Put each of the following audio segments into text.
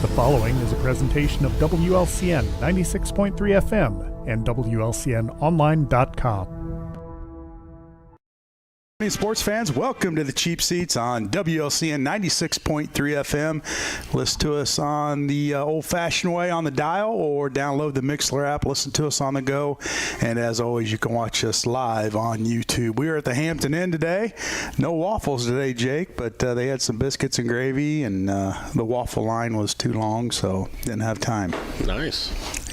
The following is a presentation of WLCN 96.3 FM and WLCNonline.com. Hey, sports fans, welcome to the Cheap Seats on WLCN 96.3 FM. Listen to us on the old-fashioned way on the dial or download the Mixlr app. Listen to us on the go. And as always, you can watch us live on YouTube. We are at the Hampton Inn today. No waffles today, Jake, but they had some biscuits and gravy, and the waffle line was too long, so didn't have time. Nice.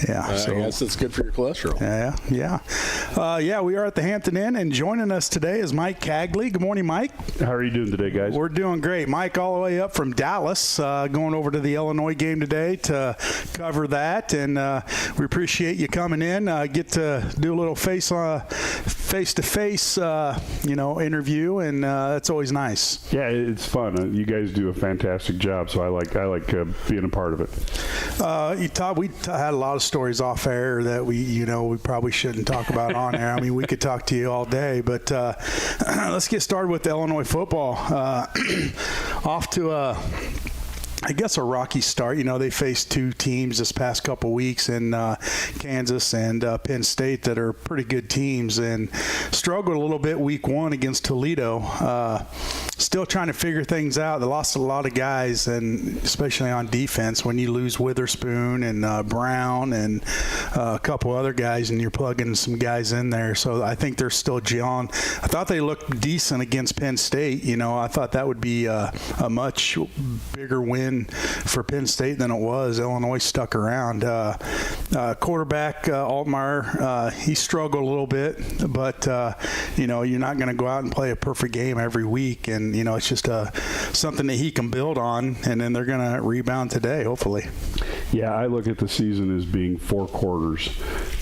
Yeah. I guess it's good for your cholesterol. Yeah, we are at the Hampton Inn, and joining us today is Mike Cagley. Good morning, Mike. How are you doing today, guys? We're doing great. Mike, all the way up from Dallas, going over to the Illinois game today to cover that, and we appreciate you coming in. Get to do a little face-to-face, interview, and that's always nice. Yeah, it's fun. You guys do a fantastic job, so I like being a part of it. We had a lot of stories off air that we probably shouldn't talk about on air. I mean, we could talk to you all day, but let's get started with Illinois football. Off to a rocky start. They faced two teams this past couple weeks in Kansas and Penn State that are pretty good teams, and struggled a little bit week one against Toledo. Still trying to figure things out. They lost a lot of guys, and especially on defense when you lose Witherspoon and Brown and a couple other guys, and you're plugging some guys in there. So I think they're still gelling. I thought they looked decent against Penn State. I thought that would be a much bigger win for Penn State than it was. Illinois stuck around. Quarterback Altmaier, he struggled a little bit, but you're not going to go out and play a perfect game every week, and it's just something that he can build on, and then they're going to rebound today, hopefully. Yeah, I look at the season as being 4 quarters,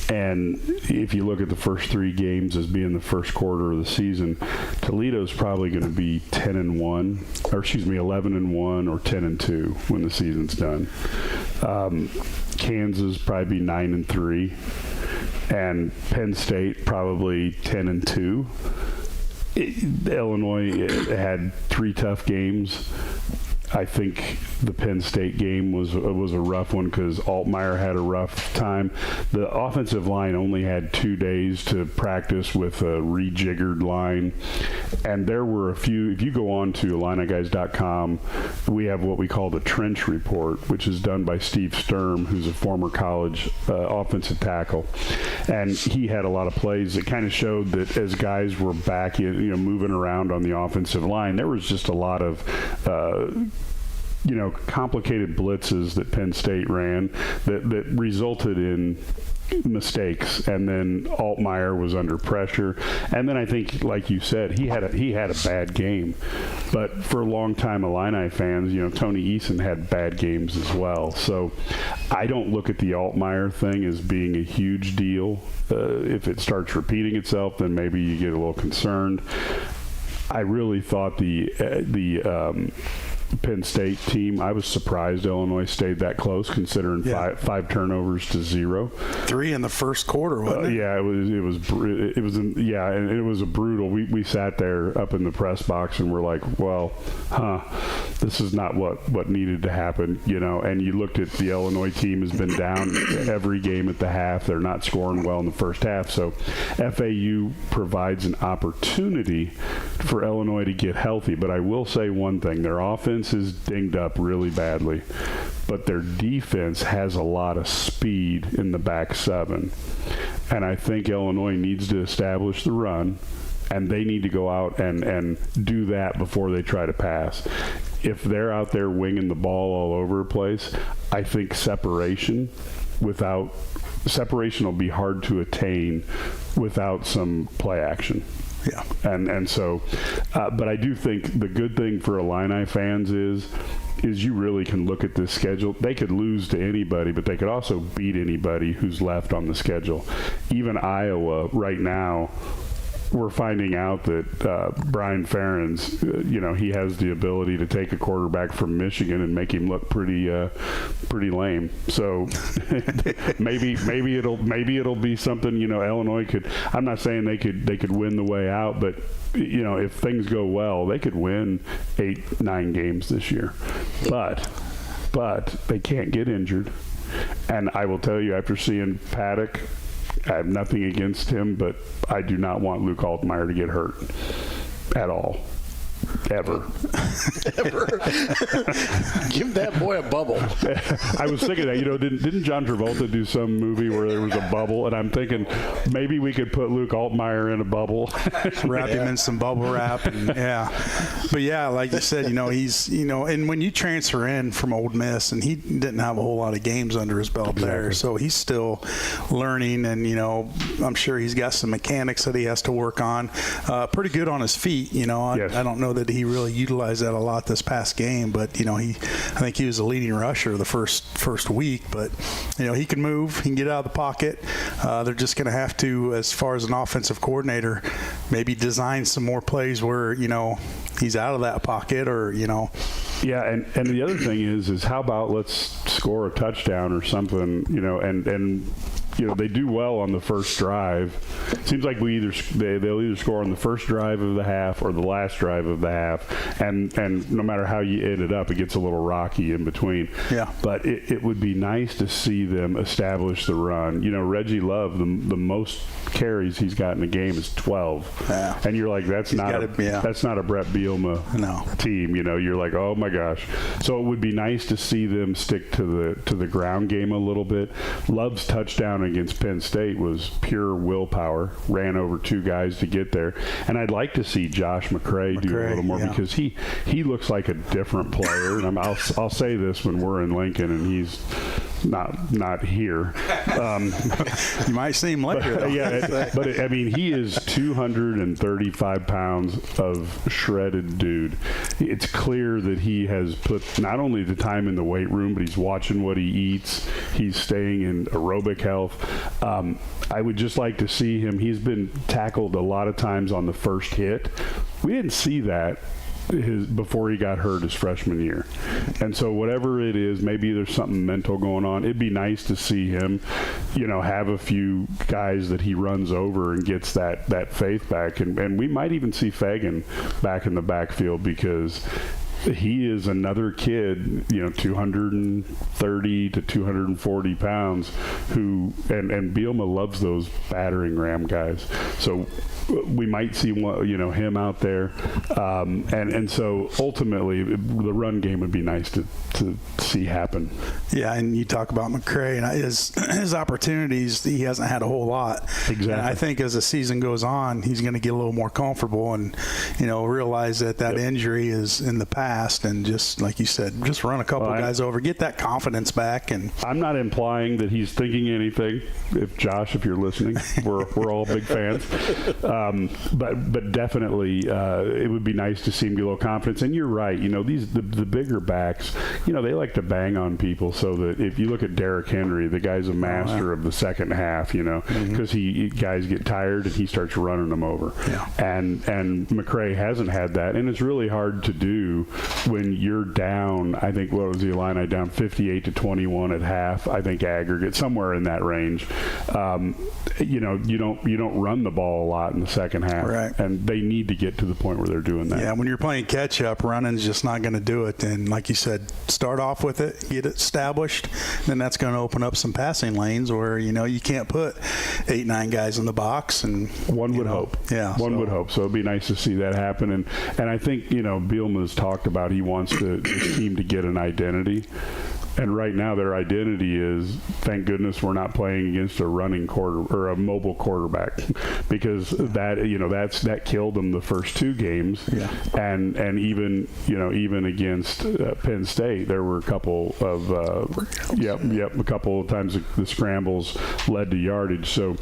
and if you look at the first 3 games as being the first quarter of the season, Toledo's probably going to be 11-1 or 10-2 when the season's done. Kansas probably be 9-3, and Penn State probably 10-2. Illinois had 3 tough games. I think the Penn State game was a rough one because Altmaier had a rough time. The offensive line only had 2 days to practice with a rejiggered line, and there were a few. If you go on to IlliniGuys.com, we have what we call the trench report, which is done by Steve Sturm, who's a former college offensive tackle, and he had a lot of plays that kind of showed that as guys were back in, moving around on the offensive line, there was just a lot of complicated blitzes that Penn State ran that resulted in mistakes, and then Altmaier was under pressure, and then I think, like you said, he had a bad game. But for longtime Illini fans, Tony Eason had bad games as well. So I don't look at the Altmaier thing as being a huge deal. If it starts repeating itself, then maybe you get a little concerned. I really thought the Penn State team, I was surprised Illinois stayed that close, considering 5 turnovers to 0. 3 in the first quarter, wasn't it? Yeah, it was a brutal. We sat there up in the press box and we're like, well, this is not what needed to happen, And you looked at the Illinois team has been down every game at the half. They're not scoring well in the first half, so FAU provides an opportunity for Illinois to get healthy. But I will say one thing: their offense is dinged up really badly, but their defense has a lot of speed in the back 7, and I think Illinois needs to establish the run, and they need to go out and do that before they try to pass. If they're out there winging the ball all over the place, I think separation will be hard to attain without some play action. Yeah, and so, but I do think the good thing for Illini fans is you really can look at this schedule. They could lose to anybody, but they could also beat anybody who's left on the schedule. Even Iowa right now, we're finding out that Brian Ferentz, he has the ability to take a quarterback from Michigan and make him look pretty lame. So maybe it'll be something. Illinois could. I'm not saying they could win the way out, but if things go well, they could win 8-9 games this year. But but they can't get injured. And I will tell you, after seeing Paddock, I have nothing against him, but I do not want Luke Altmaier to get hurt at all. Ever. Give that boy a bubble. I was thinking that, didn't John Travolta do some movie where there was a bubble? And I'm thinking maybe we could put Luke Altmaier in a bubble. Wrap him in some bubble wrap. And, But, like you said, he's, and when you transfer in from Ole Miss, and he didn't have a whole lot of games under his belt there, so he's still learning, and, I'm sure he's got some mechanics that he has to work on. Pretty good on his feet, Yes. I don't know that he really utilized that a lot this past game, but I think he was the leading rusher the first week. But he can move, he can get out of the pocket. They're just going to have to, as far as an offensive coordinator, maybe design some more plays where he's out of that pocket, or Yeah, and the other thing is how about let's score a touchdown or something, and they do well on the first drive. Seems like they'll either score on the first drive of the half or the last drive of the half, and no matter how you end it up, it gets a little rocky in between. Yeah. But it would be nice to see them establish the run. Reggie Love, the most carries he's got in the game is 12. Yeah. And you're like, that's not a Brett Bielema team. You're like, oh my gosh. So it would be nice to see them stick to the ground game a little bit. Love's touchdown against Penn State was pure willpower, ran over two guys to get there. And I'd like to see Josh McCray do a little more, because he looks like a different player. And I'll say this when we're in Lincoln and he's not here. You might see him later. But he is 235 pounds of shredded dude. It's clear that he has put not only the time in the weight room, but he's watching what he eats. He's staying in aerobic health. I would just like to see him. He's been tackled a lot of times on the first hit. We didn't see that before he got hurt his freshman year. And so whatever it is, maybe there's something mental going on. It'd be nice to see him, have a few guys that he runs over and gets that faith back. And we might even see Fagan back in the backfield, because he is another kid, 230 to 240 pounds, and Bielema loves those battering ram guys. So we might see him out there, and so ultimately the run game would be nice to see happen. Yeah, and you talk about McCray and his opportunities. He hasn't had a whole lot. Exactly. And I think as the season goes on, he's going to get a little more comfortable and realize that injury is in the past, and just like you said, just run a couple guys over, get that confidence back. And I'm not implying that he's thinking anything. If you're listening, we're all big fans. But definitely, it would be nice to see him get a little confidence. And you're right. The bigger backs, they like to bang on people. So that if you look at Derrick Henry, the guy's a master of the second half. Because guys get tired and he starts running them over. Yeah. And McCray hasn't had that, and it's really hard to do when you're down. I think what was the Illini down 58-21 at half? I think aggregate somewhere in that range. You don't run the ball a lot in the second half, right? And they need to get to the point where they're doing that. Yeah, when you're playing catch up, running's just not going to do it. And like you said, start off with it, get it established, then that's going to open up some passing lanes where you can't put 8-9 guys in the box. And one would hope. Yeah, one would hope. So it'd be nice to see that happen. And I think Bielema's talked about he wants the team to get an identity. And right now their identity is, thank goodness we're not playing against a running or a mobile quarterback, because that killed them the first two games. Yeah. And even against Penn State, there were a couple of a couple of times the scrambles led to yardage. So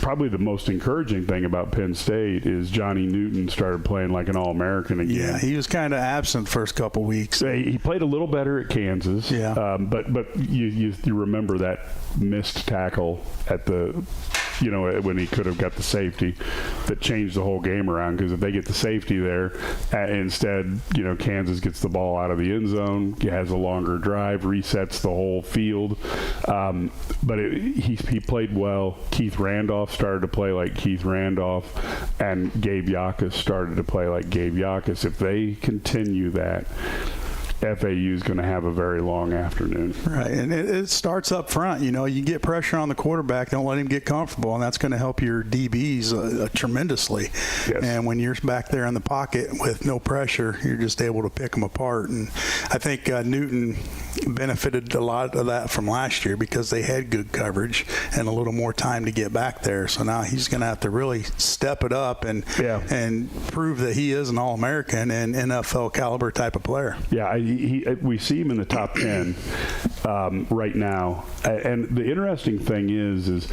probably the most encouraging thing about Penn State is Johnny Newton started playing like an All-American again. Yeah, he was kind of absent first couple weeks. He played a little better at Kansas. Yeah. But you remember that missed tackle at the when he could have got the safety that changed the whole game around, because if they get the safety there, instead, Kansas gets the ball out of the end zone, has a longer drive, resets the whole field. But he played well. Keith Randolph started to play like Keith Randolph, and Gabe Yakas started to play like Gabe Yakas. If they continue that, FAU is going to have a very long afternoon. Right, and it starts up front. You get pressure on the quarterback, don't let him get comfortable, and that's going to help your DBs tremendously. Yes. And when you're back there in the pocket with no pressure, you're just able to pick them apart. And I think Newton benefited a lot of that from last year because they had good coverage and a little more time to get back there. So now he's going to have to really step it up and prove that he is an All-American and NFL caliber type of player. Yeah, we see him in the top 10 right now. And the interesting thing is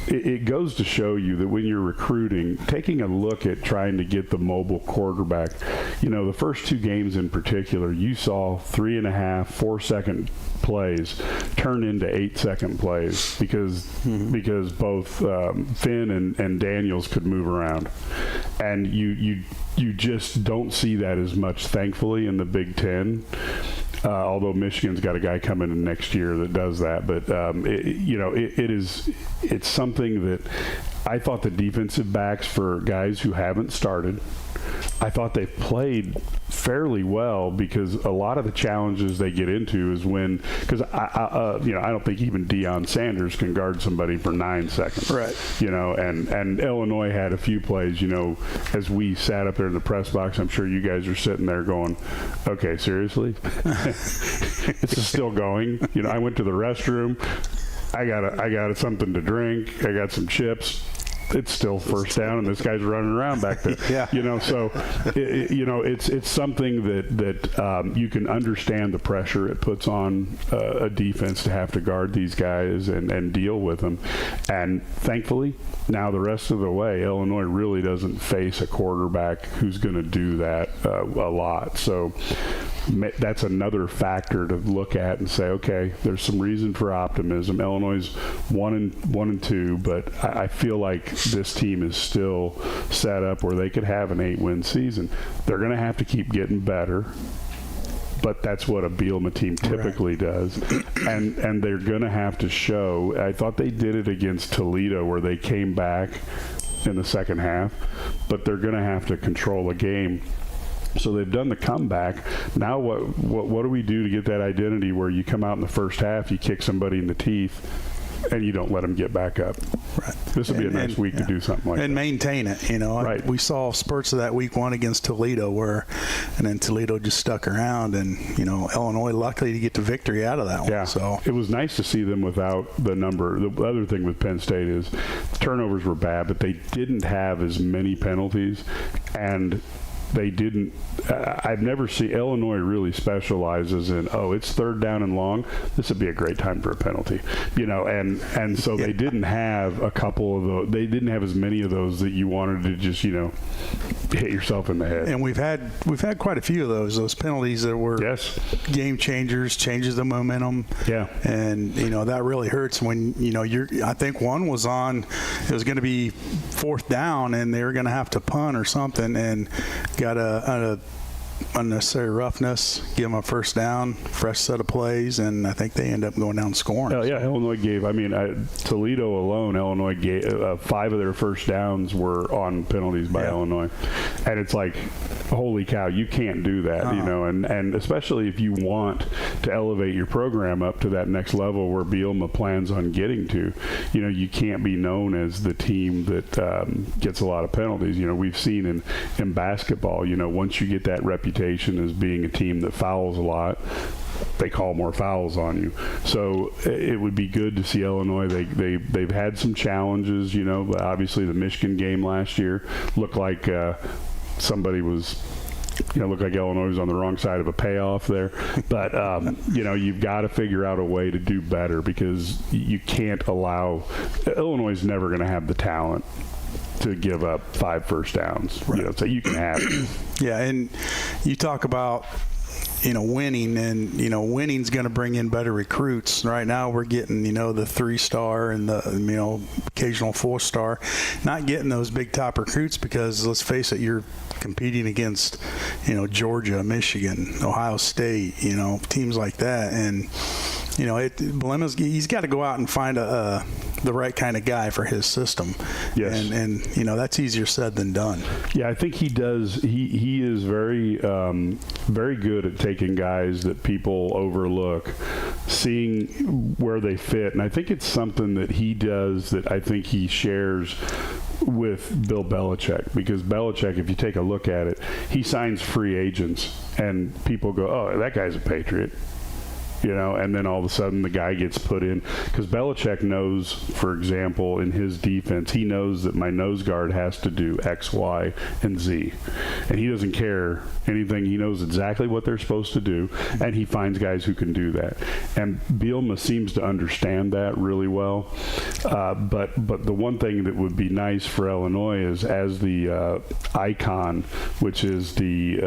it goes to show you that when you're recruiting, taking a look at trying to get the mobile quarterback, the first 2 games in particular, you saw 3.5, 4-second plays turn into 8-second plays because both Finn and Daniels could move around, and you just don't see that as much, thankfully, in the Big Ten. Although Michigan's got a guy coming in next year that does that, but it's something that I thought the defensive backs for guys who haven't started, I thought they've played fairly well because a lot of the challenges they get into is because I don't think even Deion Sanders can guard somebody for 9 seconds. Right. And Illinois had a few plays, as we sat up there in the press box, I'm sure you guys are sitting there going, okay, seriously? This is still going? I went to the restroom. I got something to drink. I got some chips. It's still first down, and this guy's running around back there. Yeah. So it's something that you can understand the pressure it puts on a defense to have to guard these guys and deal with them. And thankfully, now the rest of the way, Illinois really doesn't face a quarterback who's going to do that a lot. So that's another factor to look at and say, okay, there's some reason for optimism. Illinois is 1-2, but I feel like this team is still set up where they could have an 8-win season. They're going to have to keep getting better, but that's what a Bielema team typically does. And they're going to have to show. I thought they did it against Toledo where they came back in the second half, but they're going to have to control a game. So they've done the comeback. Now what do we do to get that identity where you come out in the first half, you kick somebody in the teeth, and you don't let them get back up? Right. This would be a nice week to do something like that. And maintain it, Right. We saw spurts of that week 1 against Toledo and then Toledo just stuck around, and, Illinois luckily to get the victory out of that one. Yeah. So it was nice to see them without the number. The other thing with Penn State is turnovers were bad, but they didn't have as many penalties, and they didn't. I've never seen Illinois really specializes in, it's 3rd down and long. This would be a great time for a penalty, and so they didn't have a couple of those. They didn't have as many of those that you wanted to just hit yourself in the head. And we've had quite a few of those penalties that were game changers, changes the momentum. Yeah. And that really hurts when I think one was on. It was going to be 4th down, and they were going to have to punt or something, and got a unnecessary roughness, give them a first down, fresh set of plays, and I think they end up going down scoring. Oh, yeah, Illinois gave, Toledo alone, Illinois gave 5 of their first downs were on penalties by Illinois. And it's like, holy cow, you can't do that, and especially if you want to elevate your program up to that next level where Bielema plans on getting to. You can't be known as the team that gets a lot of penalties. We've seen in basketball, once you get that reputation as being a team that fouls a lot, they call more fouls on you. So it would be good to see Illinois. They've had some challenges, obviously the Michigan game last year looked like somebody was looked like Illinois was on the wrong side of a payoff there. But, you've got to figure out a way to do better because you can't allow – Illinois is never going to have the talent to give up 5 first downs. Right. So you can have it. Yeah, and you talk about winning, and winning's going to bring in better recruits. Right now we're getting the 3-star and the occasional 4-star, not getting those big top recruits because let's face it, you're competing against Georgia, Michigan, Ohio State, teams like that, and he's got to go out and find the right kind of guy for his system. Yes. And that's easier said than done. Yeah, I think he does. He is very very good at taking guys that people overlook, seeing where they fit, and I think it's something that he does that I think he shares with Bill Belichick, because Belichick, if you take a look at it, he signs free agents and people go, oh, that guy's a Patriot. And then all of a sudden the guy gets put in, because Belichick knows, for example, in his defense, he knows that my nose guard has to do X, Y, and Z. And he doesn't care anything. He knows exactly what they're supposed to do, and he finds guys who can do that. And Bielema seems to understand that really well. But the one thing that would be nice for Illinois is, as the icon, which is the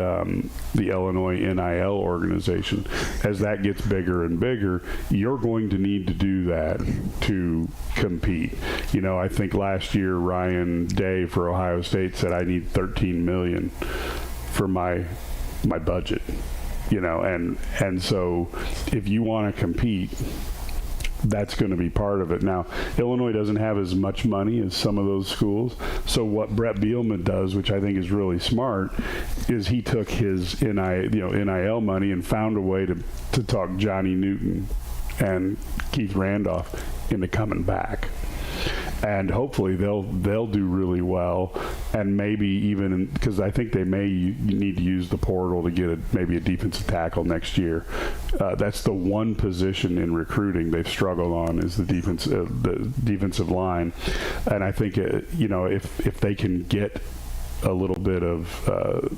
Illinois NIL organization, as that gets bigger and bigger, you're going to need to do that to compete. I think last year Ryan Day for Ohio State said, I need $13 million for my budget. And so if you want to compete, that's going to be part of it. Now, Illinois doesn't have as much money as some of those schools. So what Brett Bielema does, which I think is really smart, is he took his NIL money and found a way to talk Johnny Newton and Keith Randolph into coming back. And hopefully they'll do really well, and maybe even, because I think they may need to use the portal to get maybe a defensive tackle next year. That's the one position in recruiting they've struggled on, is the defensive line. And I think if they can get a little bit of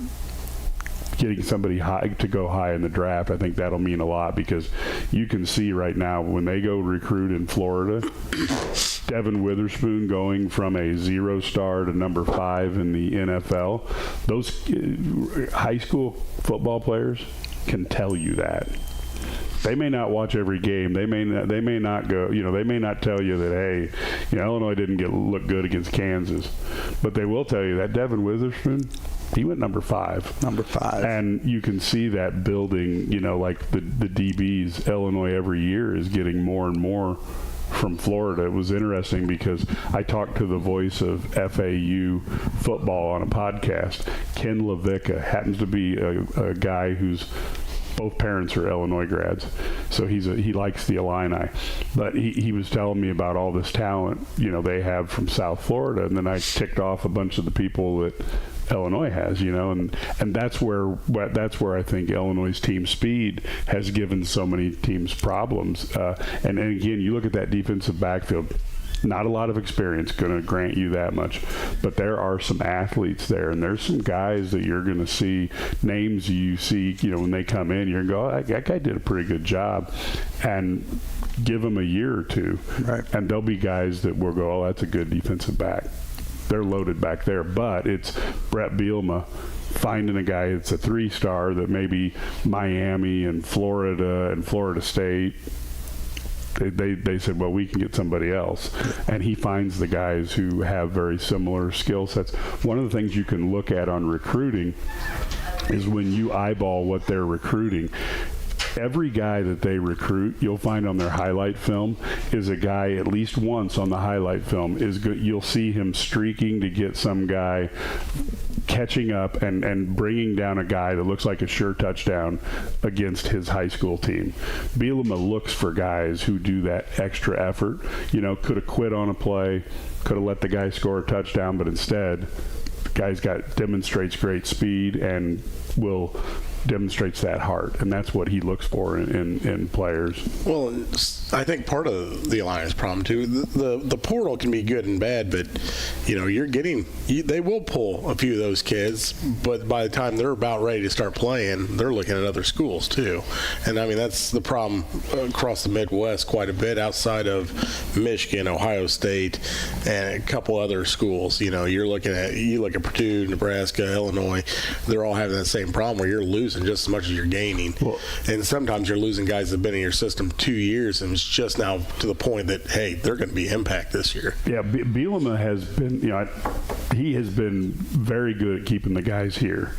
getting somebody high to go high in the draft, I think that'll mean a lot, because you can see right now when they go recruit in Florida, Devin Witherspoon going from a 0-star to number 5 in the NFL, those high school football players can tell you that. They may not watch every game. They may not go. They may not tell you that, hey, Illinois didn't look good against Kansas, but they will tell you that Devin Witherspoon, he went number 5. And you can see that building, like the DBs, Illinois every year is getting more and more from Florida. It was interesting because I talked to the voice of FAU football on a podcast. Ken Levica happens to be a guy who's both parents are Illinois grads, so he likes the Illini. But he was telling me about all this talent they have from South Florida, and then I ticked off a bunch of the people that Illinois has, and that's where I think Illinois' team speed has given so many teams problems. And again, you look at that defensive backfield. Not a lot of experience, going to grant you that much, but there are some athletes there, and there's some guys that you're going to see, names you see, when they come in, you're going to go, oh, that guy did a pretty good job, and give them a year or two, right, and there'll be guys that will go, oh, that's a good defensive back. They're loaded back there, but it's Brett Bielema finding a guy that's a 3-star that maybe Miami and Florida State, they said, well, we can get somebody else. And he finds the guys who have very similar skill sets. One of the things you can look at on recruiting is when you eyeball what they're recruiting, every guy that they recruit, you'll find on their highlight film, is a guy at least once on the highlight film is good. You'll see him streaking to get some guy catching up and bringing down a guy that looks like a sure touchdown against his high school team. Bielema looks for guys who do that extra effort. Could have quit on a play, could have let the guy score a touchdown, but instead, the guy's demonstrates great speed and demonstrates that heart, and that's what he looks for in players. Well, I think part of the Alliance problem too, the portal can be good and bad, but they will pull a few of those kids, but by the time they're about ready to start playing, they're looking at other schools too. And I mean, that's the problem across the Midwest quite a bit, outside of Michigan, Ohio State, and a couple other schools. You look at Purdue, Nebraska, Illinois, they're all having that same problem where you're losing just as much as you're gaining. Well, and sometimes you're losing guys that have been in your system 2 years, and it's just now to the point that, hey, they're going to be impact this year. Yeah, Bielema has been, he has been very good at keeping the guys here.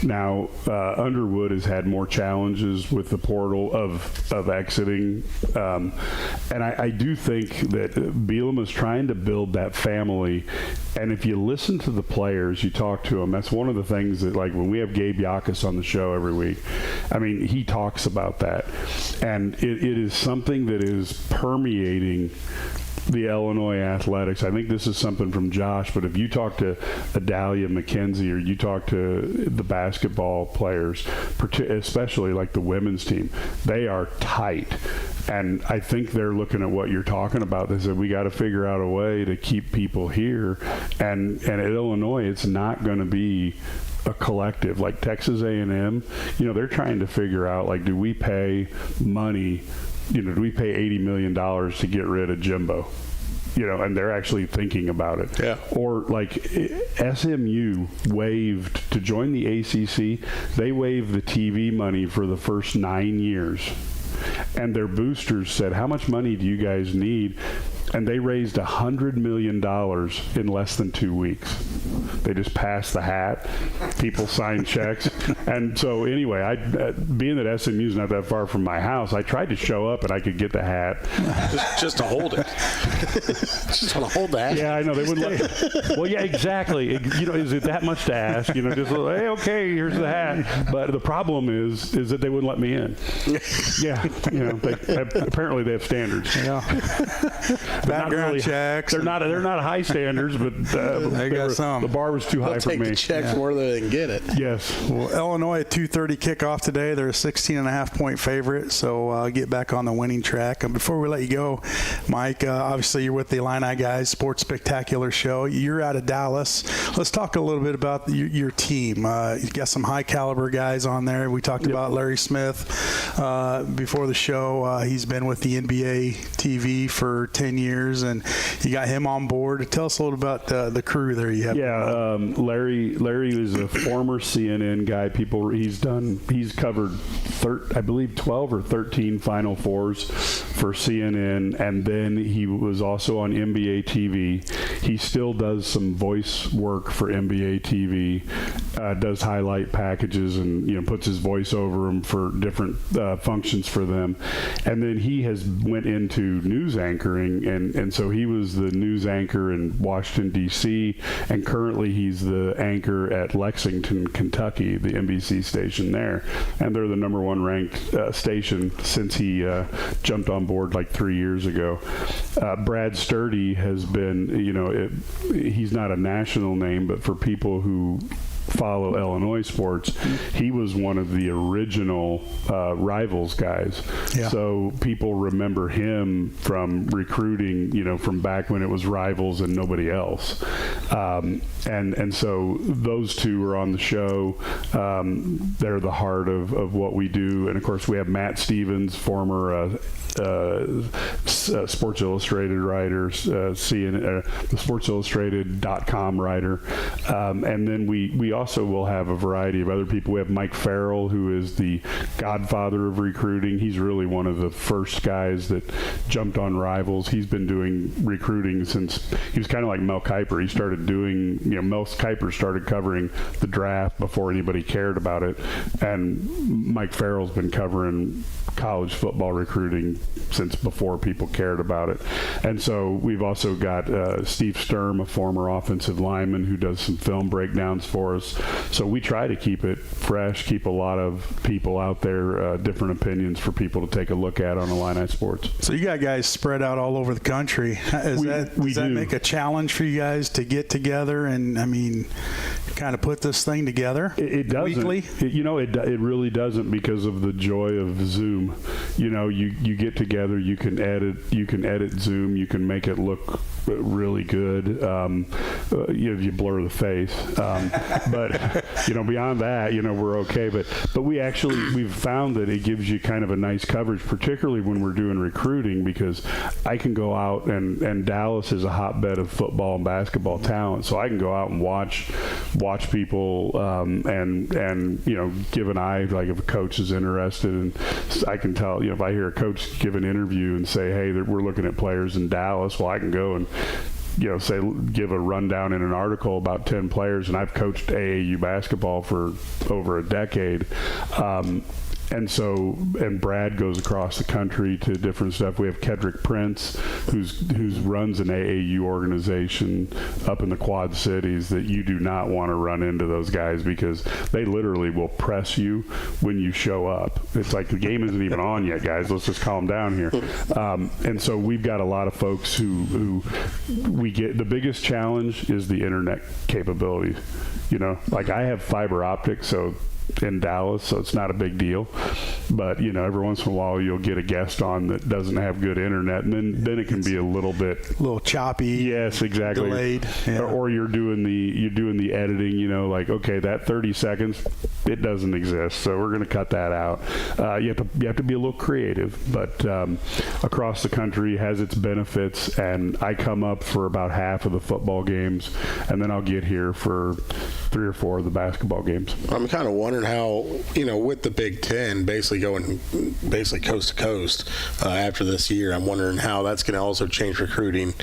Now, Underwood has had more challenges with the portal of exiting. And I do think that Bielema is trying to build that family. And if you listen to the players, you talk to them, that's one of the things that, like, when we have Gabe Yakas on the show every week, I mean, he talks about that. And it is something that is permeating the Illinois athletics. I think this is something from Josh, but if you talk to Adalia McKenzie or you talk to the basketball players, especially like the women's team, they are tight. And I think they're looking at what you're talking about. They said, we got to figure out a way to keep people here. And at Illinois, it's not going to be a collective. Like Texas A&M, they're trying to figure out, like, do we pay money, do we pay $80 million to get rid of Jimbo? And they're actually thinking about it. Yeah. Or like SMU waived to join the ACC. They waived the TV money for the first 9 years. And their boosters said, how much money do you guys need? And they raised $100 million in less than 2 weeks. They just passed the hat. People signed checks. And so anyway, being that SMU is not that far from my house, I tried to show up and I could get the hat. Just to hold it. Just want to hold the hat. Yeah, I know. They wouldn't let. Well, yeah, exactly. Is it that much to ask? Just hey, okay, here's the hat. But the problem is that they wouldn't let me in. Yeah, apparently they have standards. Yeah. Background checks. They're not high standards, but they got some. The bar was too high for me. Take the checks more than they can get it. Yes. Well, Illinois at 2:30 kickoff today. They're a 16.5-point favorite, so get back on the winning track. And before we let you go, Mike, obviously you're with the Illini Guys Sports Spectacular Show. You're out of Dallas. Let's talk a little bit about your team. You got some high caliber guys on there. We talked about Larry Smith before the show. He's been with the NBA TV for 10 years, and you got him on board. Tell us a little about the crew there you have. Yeah, Larry is a former CNN guy. He's covered I believe 12 or 13 Final Fours for CNN, and then he was also on NBA TV. He still does some voice work for NBA TV, does highlight packages and puts his voice over them for different functions for them. And then he has went into news anchoring, and so he was the news anchor in Washington, D.C., and currently he's the anchor at Lexington, Kentucky, the NBC station there. And they're the number one ranked station since he jumped on board like 3 years ago. Brad Sturdy has been, he's not a national name, but for people who follow Illinois sports, he was one of the original Rivals guys. Yeah. So people remember him from recruiting, from back when it was Rivals and nobody else. And so those two are on the show. They're the heart of what we do. And of course we have Matt Stevens, former Sports Illustrated writer, the SportsIllustrated.com writer. And then we also will have a variety of other people. We have Mike Farrell, who is the godfather of recruiting. He's really one of the first guys that jumped on Rivals. He's been doing recruiting since he was kind of like Mel Kiper. He started doing, Mel Kiper started covering the draft before anybody cared about it. And Mike Farrell's been covering college football recruiting since before people cared about it. And so we've also got Steve Sturm, a former offensive lineman who does some film breakdowns for us. So we try to keep it fresh, keep a lot of people out there, different opinions for people to take a look at on Illini Sports. So you got guys spread out all over the country. Does that make a challenge for you guys to get together and, kind of put this thing together? It doesn't. Weekly? It really doesn't, because of the joy of Zoom. You get together, you can edit Zoom, you can make it look really good. You blur the face, but beyond that, we're okay. But we've found that it gives you kind of a nice coverage, particularly when we're doing recruiting, because I can go out and Dallas is a hotbed of football and basketball talent, so I can go out and watch people and give an eye, like if a coach is interested, and I can tell, if I hear a coach give an interview and say, hey, we're looking at players in Dallas, well, I can go and give a rundown in an article about 10 players, and I've coached AAU basketball for over a decade. And Brad goes across the country to different stuff. We have Kedrick Prince, who's runs an AAU organization up in the Quad Cities, that you do not want to run into those guys because they literally will press you when you show up. It's like the game isn't even on yet, guys. Let's just calm down here. And so we've got a lot of folks who we get. The biggest challenge is the internet capabilities. Like I have fiber optics, so in Dallas, so it's not a big deal. But every once in a while you'll get a guest on that doesn't have good internet, and then it can be a little choppy. Yes, exactly. Delayed. Yeah. Or you're doing the editing. Like, okay, that 30 seconds, it doesn't exist, so we're going to cut that out. You have to be a little creative, but across the country has its benefits. And I come up for about half of the football games, and then I'll get here for 3 or 4 of the basketball games. I'm kind of wondering how, with the Big Ten going coast to coast after this year, I'm wondering how that's going to also change recruiting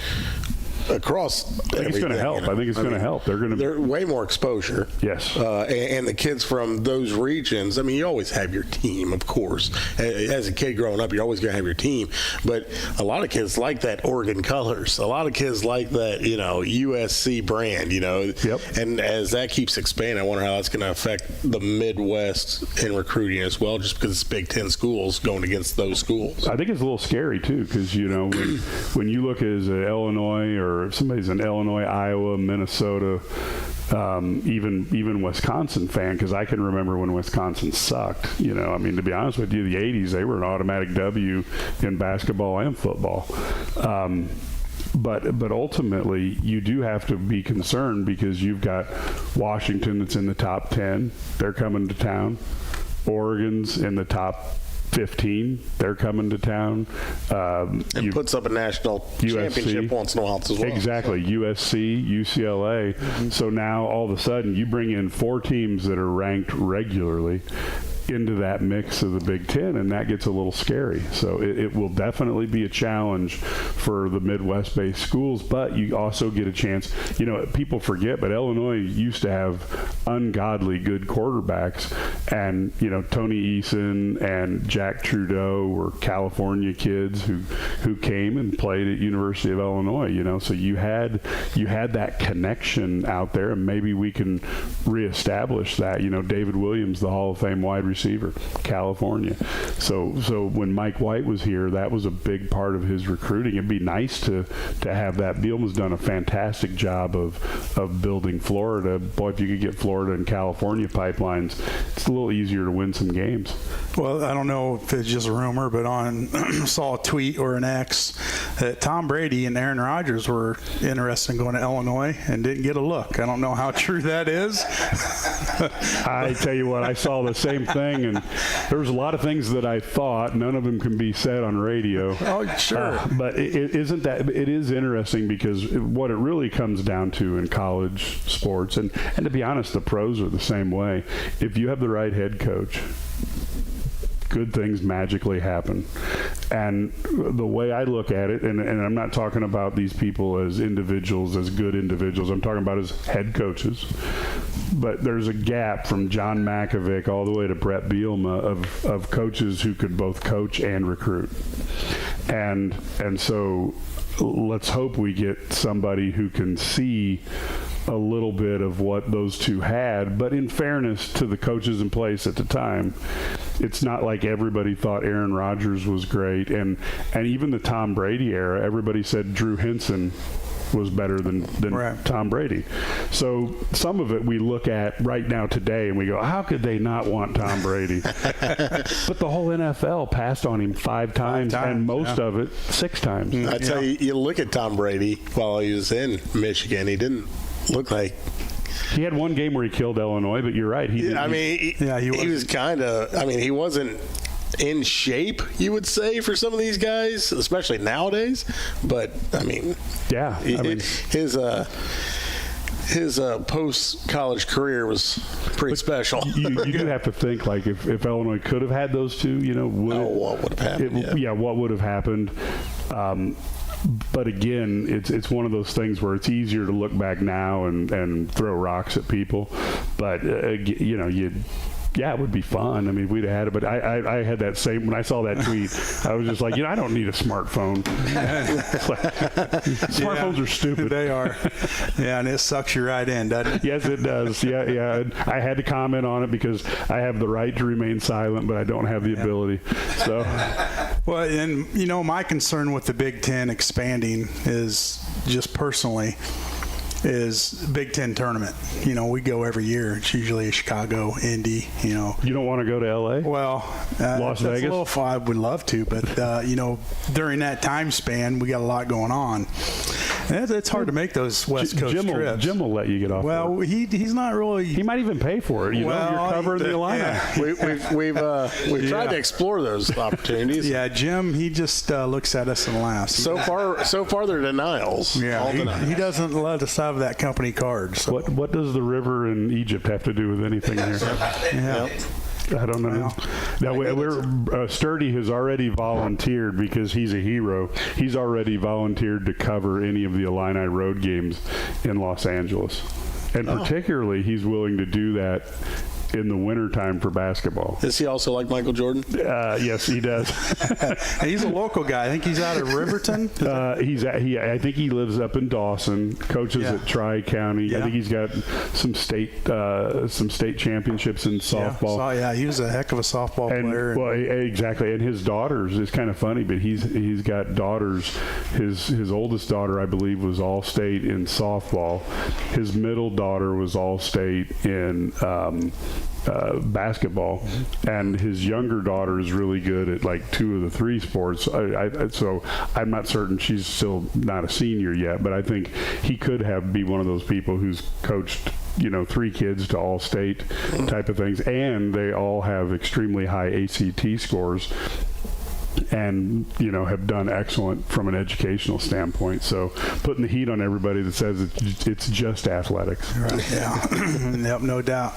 across. I think it's going to help. I think it's going to help. They're way more exposure. Yes. And the kids from those regions, you always have your team, of course. As a kid growing up, you're always going to have your team. But a lot of kids like that Oregon colors. A lot of kids like that, USC brand, Yep. And as that keeps expanding, I wonder how that's going to affect the Midwest in recruiting as well, just because it's Big Ten schools going against those schools. I think it's a little scary, too, because, when you look as an Illinois, or if somebody's an Illinois, Iowa, Minnesota, even Wisconsin fan, because I can remember when Wisconsin sucked. To be honest with you, the 80s, they were an automatic W in basketball and football. But ultimately, you do have to be concerned because you've got Washington that's in the top 10. They're coming to town. Oregon's in the top 15, they're coming to town. And puts up a national championship once in a while as well. Exactly. USC, UCLA. Mm-hmm. So now all of a sudden you bring in 4 teams that are ranked regularly into that mix of the Big Ten, and that gets a little scary. So it will definitely be a challenge for the Midwest-based schools, but you also get a chance. People forget, but Illinois used to have ungodly good quarterbacks, and Tony Eason and Jack Trudeau were California kids who came and played at University of Illinois. So you had that connection out there, and maybe we can reestablish that. David Williams, the Hall of Fame wide receiver, California. So when Mike White was here, that was a big part of his recruiting. It'd be nice to have that. Bielema's done a fantastic job of building Florida. Boy, if you could get Florida and California pipelines, it's a little easier to win some games. Well, I don't know if it's just a rumor, but saw a tweet or an X that Tom Brady and Aaron Rodgers were interested in going to Illinois and didn't get a look. I don't know how true that is. I tell you what, I saw the same thing, and there was a lot of things that I thought. None of them can be said on radio. Oh, sure. But it is interesting because what it really comes down to in college sports, and to be honest, the pros are the same way. If you have the right head coach, good things magically happen. And the way I look at it, and I'm not talking about these people as individuals, as good individuals, I'm talking about as head coaches. But there's a gap from John Makovic all the way to Brett Bielema of coaches who could both coach and recruit. And so let's hope we get somebody who can see a little bit of what those two had. But in fairness to the coaches in place at the time, it's not like everybody thought Aaron Rodgers was great. And even the Tom Brady era, everybody said Drew Henson was better than right. Tom Brady. So some of it we look at right now today and we go, how could they not want Tom Brady? But the whole NFL passed on him 5 times, and most of it 6 times. I tell you, you look at Tom Brady while he was in Michigan, he didn't look like... He had one game where he killed Illinois, but you're right. He was kind of... he wasn't in shape, you would say, for some of these guys, especially nowadays. But his post-college career was pretty special. You do have to think, like, if Illinois could have had those two, what would have happened? What would have happened? But again, it's one of those things where it's easier to look back now and throw rocks at people. But yeah, it would be fun. I mean, we'd have had it, but I had that same, when I saw that tweet, I was just like, I don't need a smartphone. Smartphones are stupid. They are. Yeah, and it sucks you right in, doesn't it? Yes, it does. Yeah. I had to comment on it because I have the right to remain silent, but I don't have the ability. So, well, and my concern with the Big Ten expanding is just personally is Big Ten tournament. We go every year. It's usually a Chicago, Indy. You don't want to go to LA? Well, Las Vegas. I would love to, but during that time span, we got a lot going on. And it's hard to make those West Coast trips. Jim will let you get off. Well, he's not really. He might even pay for it. You're covering the Illini. Yeah. We've tried to explore those opportunities. Yeah, Jim, he just looks at us and laughs. So far they're denials. Yeah, he doesn't let us have that company card. So. What does the river in Egypt have to do with anything here? Yeah. I don't know. Now, Sturdy has already volunteered because he's a hero. He's already volunteered to cover any of the Illini road games in Los Angeles. And particularly, he's willing to do that in the wintertime for basketball. Is he also like Michael Jordan? Yes, he does. He's a local guy. I think he's out of Riverton. I think he lives up in Dawson. Coaches at Tri-County. Yeah. I think he's got some state championships in softball. Yeah, he was a heck of a softball player. Well, exactly. And his daughters, it's kind of funny, but he's got daughters. His oldest daughter, I believe, was all-state in softball. His middle daughter was all-state in basketball, and his younger daughter is really good at like 2 of the 3 sports. So I'm not certain, she's still not a senior yet, but I think he could be one of those people who's coached 3 kids to all state type of things, and they all have extremely high ACT scores and have done excellent from an educational standpoint. So putting the heat on everybody that says it's just athletics. Right. Yeah. Yep, no doubt.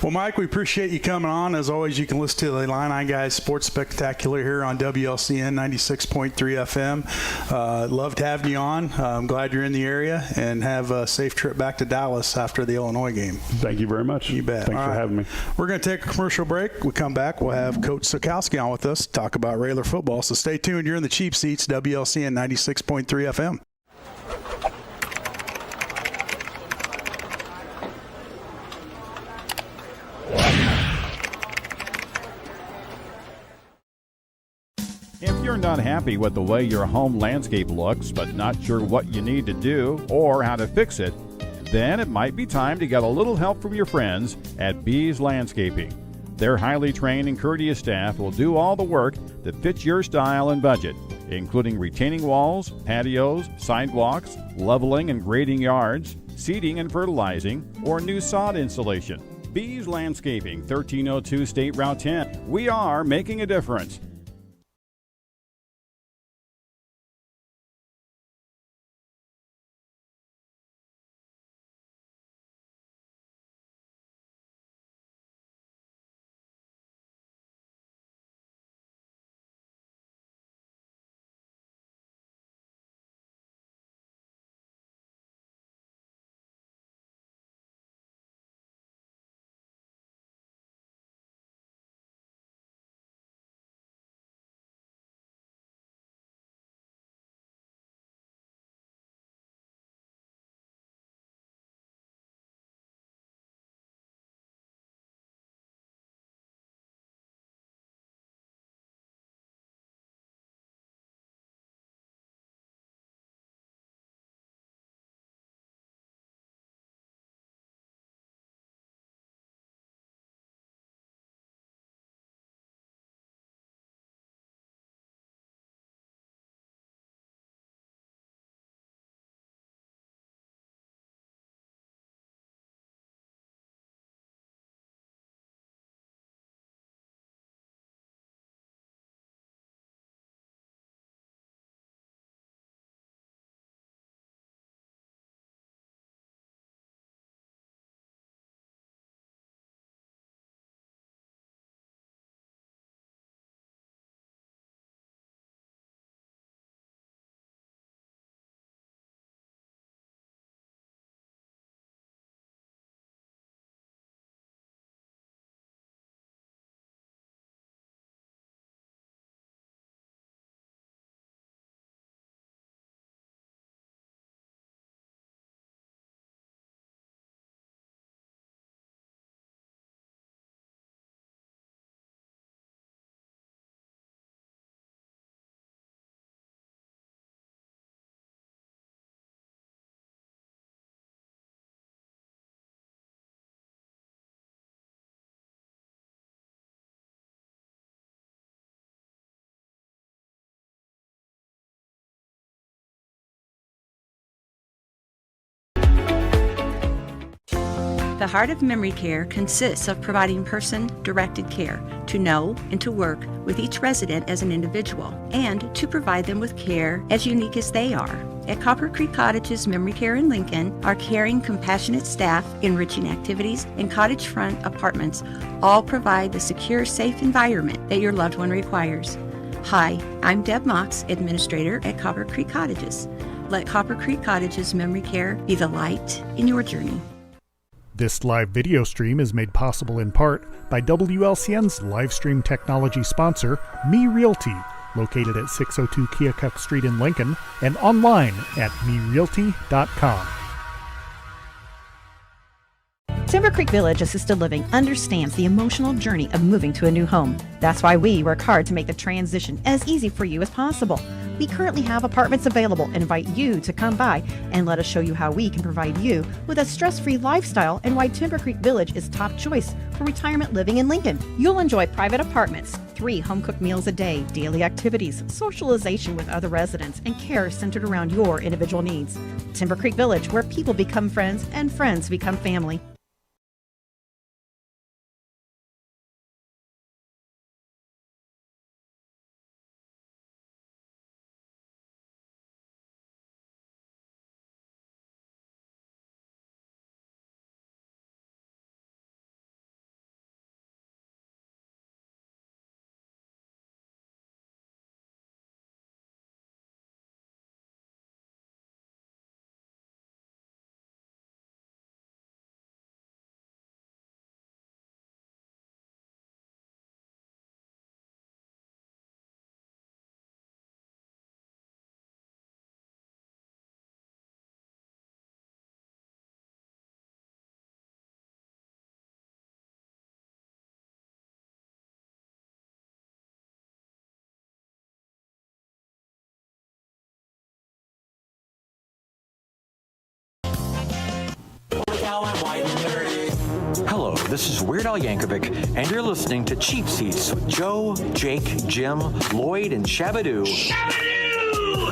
Well, Mike, we appreciate you coming on. As always, you can listen to the Illini Guys Sports Spectacular here on WLCN 96.3 FM. Loved having you on. I'm glad you're in the area, and have a safe trip back to Dallas after the Illinois game. Thank you very much. You bet. Thanks for having me. We're going to take a commercial break. We come back, we'll have Coach Sokowski on with us, talk about Raider football. So stay tuned. You're in the cheap seats, WLCN 96.3 FM. If you're not happy with the way your home landscape looks, but not sure what you need to do or how to fix it, then it might be time to get a little help from your friends at Bees Landscaping. Their highly trained and courteous staff will do all the work that fits your style and budget, including retaining walls, patios, sidewalks, leveling and grading yards, seeding and fertilizing, or new sod installation. Bees Landscaping, 1302 State Route 10. We are making a difference. The heart of memory care consists of providing person-directed care to know and to work with each resident as an individual and to provide them with care as unique as they are. At Copper Creek Cottages Memory Care in Lincoln, our caring, compassionate staff, enriching activities, and cottage front apartments all provide the secure, safe environment that your loved one requires. Hi, I'm Deb Mox, Administrator at Copper Creek Cottages. Let Copper Creek Cottages Memory Care be the light in your journey. This live video stream is made possible in part by WLCN's live stream technology sponsor, Me Realty, located at 602 Keokuk Street in Lincoln and online at merealty.com. Timber Creek Village Assisted Living understands the emotional journey of moving to a new home. That's why we work hard to make the transition as easy for you as possible. We currently have apartments available and invite you to come by and let us show you how we can provide you with a stress-free lifestyle and why Timber Creek Village is top choice for retirement living in Lincoln. You'll enjoy private apartments, 3 home-cooked meals a day, daily activities, socialization with other residents, and care centered around your individual needs. Timber Creek Village, where people become friends and friends become family. Hello, this is Weird Al Yankovic, and you're listening to Cheap Seats with Joe, Jake, Jim, Lloyd, and Shabadoo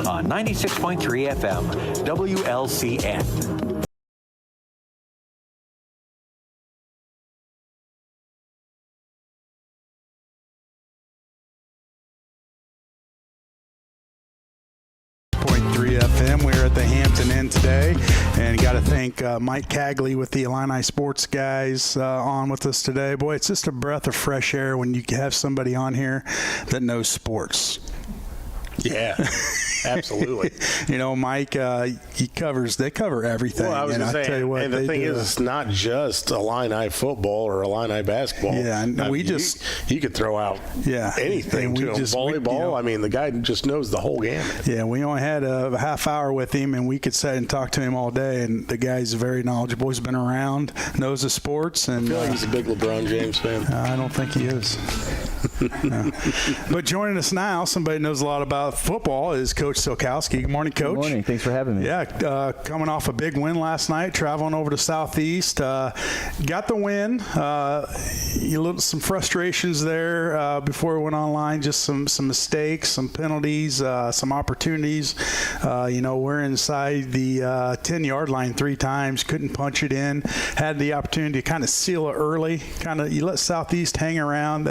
on 96.3 FM, WLCN. FM. We're at the Hampton Inn today, and got to thank Mike Cagley with the Illini Sports guys on with us today. Boy, it's just a breath of fresh air when you have somebody on here that knows sports. Yeah, absolutely. You know, Mike, they cover everything. Well, I was going to say, tell you what, and the thing is, it's not just Illini football or Illini basketball. Yeah, and you could throw out anything to him. Volleyball. I mean, the guy just knows the whole gamut. Yeah, we only had a half hour with him, and we could sit and talk to him all day. And the guy's very knowledgeable. He's been around, knows the sports, and I feel like he's a big LeBron James fan. I don't think he is. No. But joining us now, somebody knows a lot about football, is Coach Silkowski. Good morning, Coach. Good morning. Thanks for having me. Yeah, coming off a big win last night, traveling over to Southeast. Got the win. Some frustrations there before we went online. Just some mistakes, some penalties, some opportunities. We're inside the 10-yard line 3 times. Couldn't punch it in. Had the opportunity to kind of seal it early. You let Southeast hang around.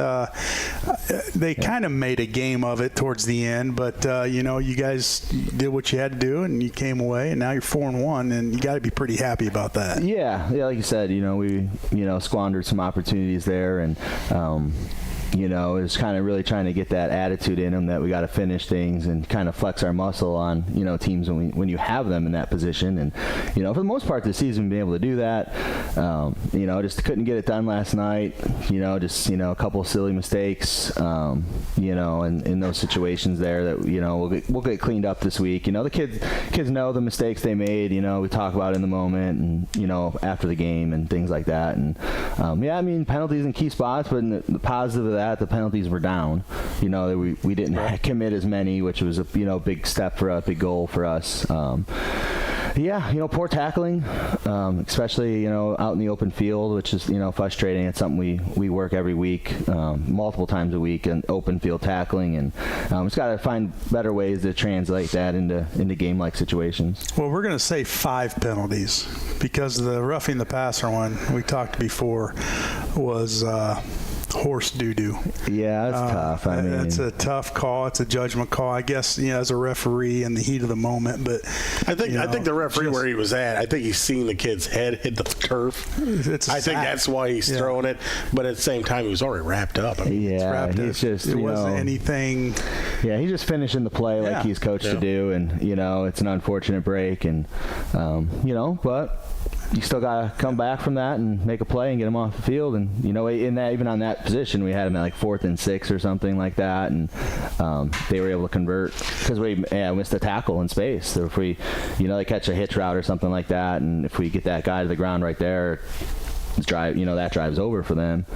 They kind of made a game of it towards the end, but you guys did what you had to do, and you came away, and now you're 4-1, and you got to be pretty happy about that. Yeah, like you said, we squandered some opportunities there, and is kind of really trying to get that attitude in them that we got to finish things and kind of flex our muscle on teams when you have them in that position. And for the most part this season, we've been able to do that. Just couldn't get it done last night. A couple of silly mistakes. In those situations there that we'll get cleaned up this week. The kids know the mistakes they made. We talk about it in the moment and after the game and things like that. And penalties in key spots, but in the positive of that, the penalties were down. We didn't commit as many, which was a big step for us, big goal for us. Yeah, poor tackling, especially, out in the open field, which is, frustrating. It's something we work every week, multiple times a week, in open field tackling, and just got to find better ways to translate that into game-like situations. Well, we're going to say 5 penalties because the roughing the passer one we talked before was horse doo-doo. Yeah, that's tough. I mean, that's a tough call. It's a judgment call, I guess. As a referee in the heat of the moment, but I think the referee where he was at, I think he's seen the kid's head hit the turf. I think that's why he's throwing it. But at the same time, he was already wrapped up. I mean, he's just it wasn't anything. Yeah, he's just finishing the play like he's coached to do, and it's an unfortunate break, and but you still got to come back from that and make a play and get him off the field. And, even on that position, we had him at like 4th and 6 or something like that. And they were able to convert because we missed a tackle in space. So if we, they catch a hitch route or something like that, and if we get that guy to the ground right there, that drive's over for them.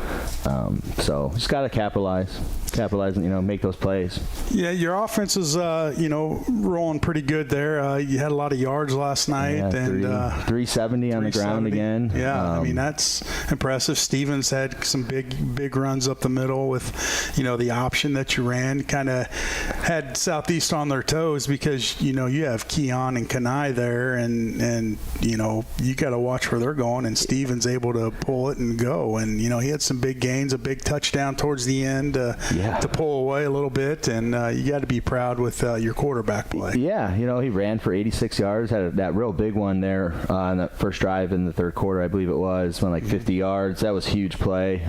So just got to capitalize and make those plays. Yeah, your offense is rolling pretty good there. You had a lot of yards last night, and 370 on the ground again. Yeah, I mean that's impressive. Stevens had some big runs up the middle with the option that you ran. Kind of had Southeast on their toes because you have Keon and Kanai there, and you got to watch where they're going. And Stevens able to pull it and go, and he had some big gains, a big touchdown towards the end to pull away a little bit, and you got to be proud with your quarterback play. Yeah, he ran for 86 yards, had that real big one there on that first drive in the third quarter, I believe it was, went like 50 yards. That was a huge play.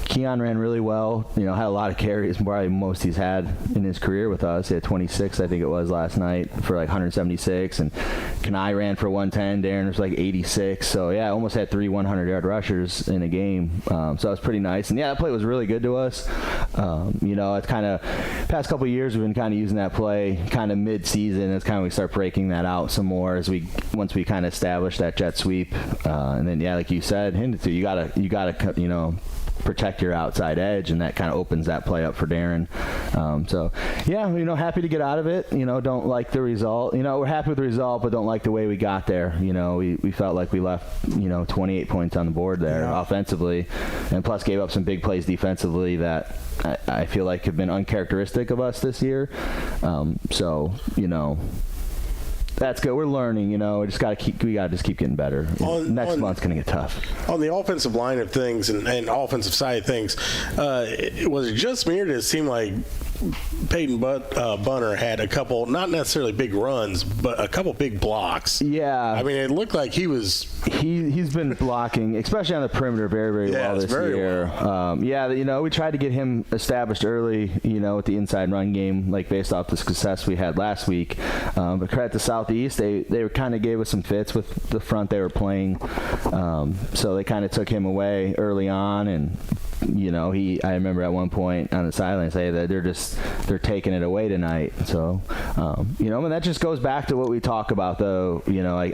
Keon ran really well, had a lot of carries, probably most he's had in his career with us. He had 26, I think it was, last night for like 176, and Kanai ran for 110, Darren was like 86, so almost had 3 100-yard rushers in a game, so that was pretty nice. And that play was really good to us. It's kind of, past couple of years we've been kind of using that play kind of mid-season. It's kind of we start breaking that out some more once we kind of establish that jet sweep, and then like you said, you gotta protect your outside edge, and that kind of opens that play up for Darren. Happy to get out of it. Don't like the result. We're happy with the result, but don't like the way we got there. We felt like we left 28 points on the board there offensively, and plus gave up some big plays defensively that I feel like have been uncharacteristic of us this year. That's good. We're learning, we just got to keep getting better. Next month's going to get tough. On the offensive line of things and offensive side of things, was it just me, or did it seem like Peyton Bunner had a couple, not necessarily big runs, but a couple big blocks? Yeah. I mean, it looked like he's been blocking, especially on the perimeter, very, very well this year. Well. We tried to get him established early, with the inside run game, like based off the success we had last week. But credit to Southeast, they kind of gave us some fits with the front they were playing. So they kind of took him away early on, and I remember at one point on the sideline say that they're taking it away tonight. So, and that just goes back to what we talk about, though.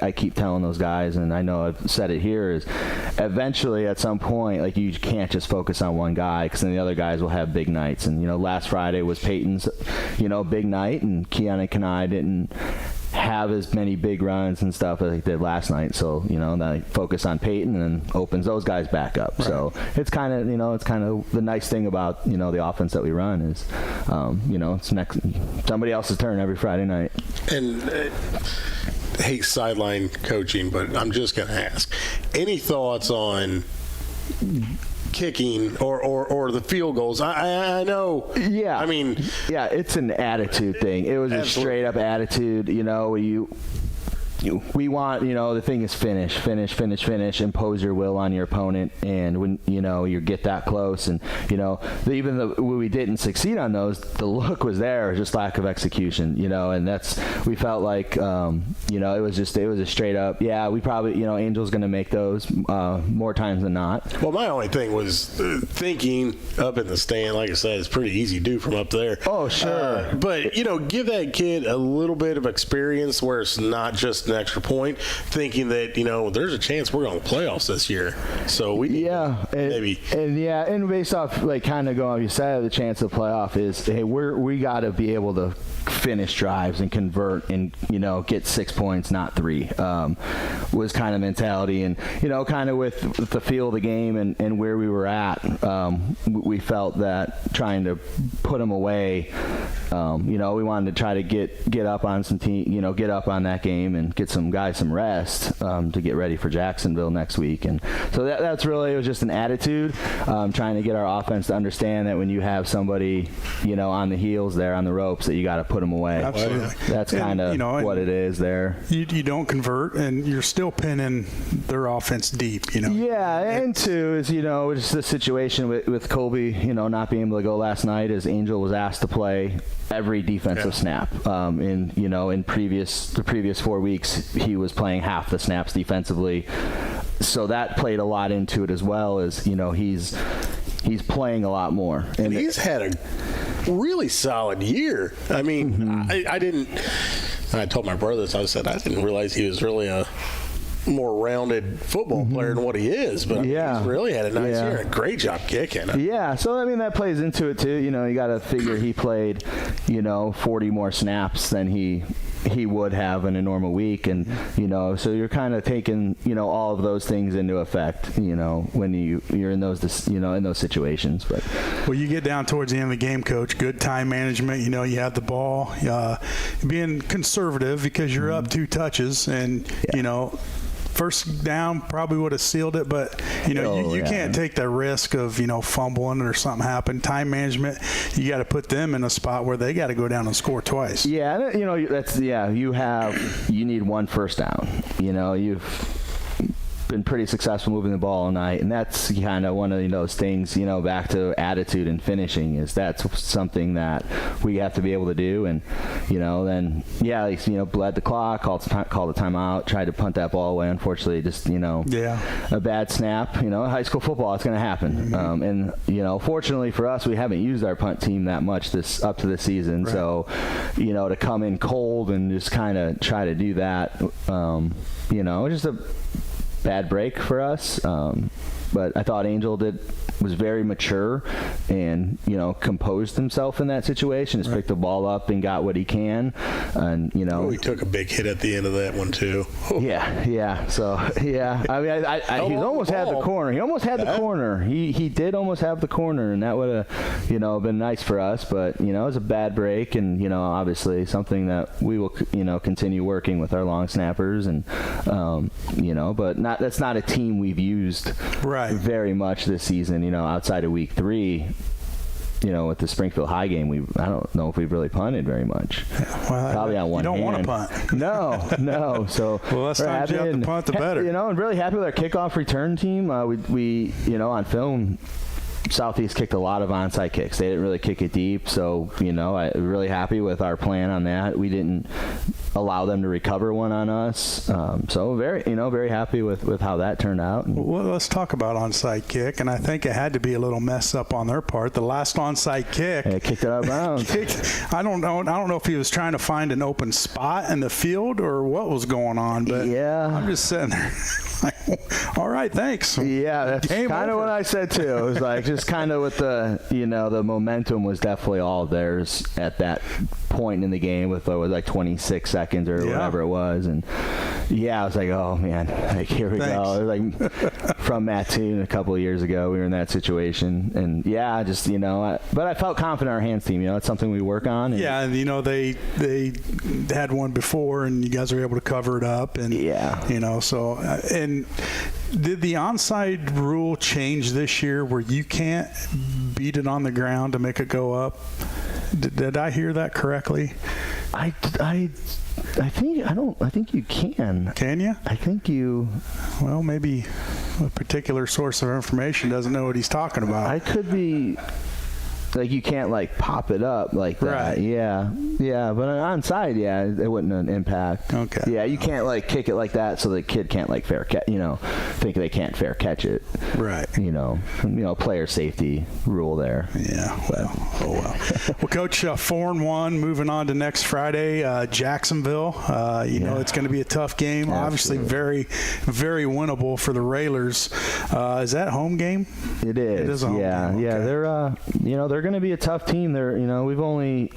I keep telling those guys, and I know I've said it here, is eventually at some point, like, you can't just focus on one guy, because then the other guys will have big nights. And, last Friday was Peyton's, big night, and Keon and Kanai didn't have as many big runs and stuff as they did last night. So, they focus on Peyton and opens those guys back up. Right. So it's kind of, the nice thing about, the offense that we run is, it's somebody else's turn every Friday night. And hate sideline coaching, but I'm just going to ask, any thoughts on kicking or the field goals? I know. Yeah. I mean, it's an attitude thing. It was a straight up attitude. We want, the thing is finish, impose your will on your opponent. And when, you get that close, and, even though we didn't succeed on those, the look was there, just lack of execution, and we felt like, it was a straight up, we probably, Angel's going to make those more times than not. Well, my only thing was thinking up in the stand, like I said, it's pretty easy to do from up there. Oh, sure. But, give that kid a little bit of experience where it's not just an extra point, thinking that, there's a chance we're going to playoffs this year. So we maybe. And based off, like, kind of going, you said, the chance of playoff is, hey, we got to be able to finish drives and convert and, get 6 points, not 3, was kind of mentality. And, kind of with the feel of the game and where we were at, we felt that trying to put them away, we wanted to try to get up on some team, get up on that game and get some guys some rest to get ready for Jacksonville next week. And so that's really, it was just an attitude, trying to get our offense to understand that when you have somebody, on the heels there, on the ropes, that you got to put them away. Absolutely. That's kind of what it is there. You don't convert, and you're still pinning their offense deep, Yeah, and two is, it's the situation with Colby, not being able to go last night, as Angel was asked to play every defensive snap. In the previous 4 weeks, he was playing half the snaps defensively. So that played a lot into it, as well as, he's playing a lot more. And he's had a really solid year. I mean, I told my brother this, I said, I didn't realize he was really a more rounded football player than what he is, but he's really had a nice year. A great job kicking. Yeah, so that plays into it too. You got to figure he played, 40 more snaps than he would have in a normal week, and so you're kind of taking all of those things into effect, when you're in those in those situations. But you get down towards the end of the game, Coach. Good time management. You have the ball, being conservative because you're up 2 touches, and first down probably would have sealed it, but you can't take the risk of fumbling or something happen. Time management, you got to put them in a spot where they got to go down and score twice. Yeah, you need 1 first down. You've been pretty successful moving the ball all night, and that's kind of one of those things, back to attitude and finishing, is that's something that we have to be able to do. And then bled the clock, called the timeout, tried to punt that ball away. Unfortunately, just a bad snap. High school football, it's going to happen. And fortunately for us, we haven't used our punt team that much up to this season. Right. So to come in cold and just kind of try to do that, just a bad break for us, but I thought Angel was very mature and composed himself in that situation. Just picked the ball up and got what he can, and he took a big hit at the end of that one too. Yeah. So I mean, he almost had the corner. He almost had the corner. He did almost have the corner, and that would have been nice for us. But it was a bad break, and obviously something that we will continue working with our long snappers, and but that's not a team we've used very much this season. Outside of week 3, with the Springfield High game, I don't know if we've really punted very much. Probably on one hand. You don't want to punt. No. So less times you have to punt, the better. And really happy with our kickoff return team. We on film, Southeast kicked a lot of onside kicks. They didn't really kick it deep, so I'm really happy with our plan on that. We didn't allow them to recover one on us, so very happy with how that turned out. Well, let's talk about onside kick, and I think it had to be a little mess up on their part. The last onside kick, kicked it out of bounds. I don't know if he was trying to find an open spot in the field or what was going on, but I'm just sitting there like, all right, thanks. Yeah, that's kind of what I said too. It was like just kind of with the the momentum was definitely all theirs at that point in the game with what was like 26 seconds or whatever it was, and I was like, oh man, like here we go. It was like from Matt Toon a couple of years ago, we were in that situation, and just but I felt confident in our hands team. It's something we work on. And, they had one before, and you guys were able to cover it up, and so and did the onside rule change this year where you can't beat it on the ground to make it go up? Did I hear that correctly? I think you can. Can you? I think you. Well, maybe a particular source of information doesn't know what he's talking about. I could be. like you can't like pop it up like that. Right. Yeah, but onside, it wouldn't impact. Okay. Yeah, you can't like kick it like that so the kid can't like think they can't fair catch it. Right. Player safety rule there. Yeah. Well. Well, Coach, 4-1. Moving on to next Friday, Jacksonville. It's going to be a tough game. Absolutely. Obviously, very, very winnable for the Railers. Is that home game? It is. It is a home game. Yeah. Okay. They're going to be a tough team. We've only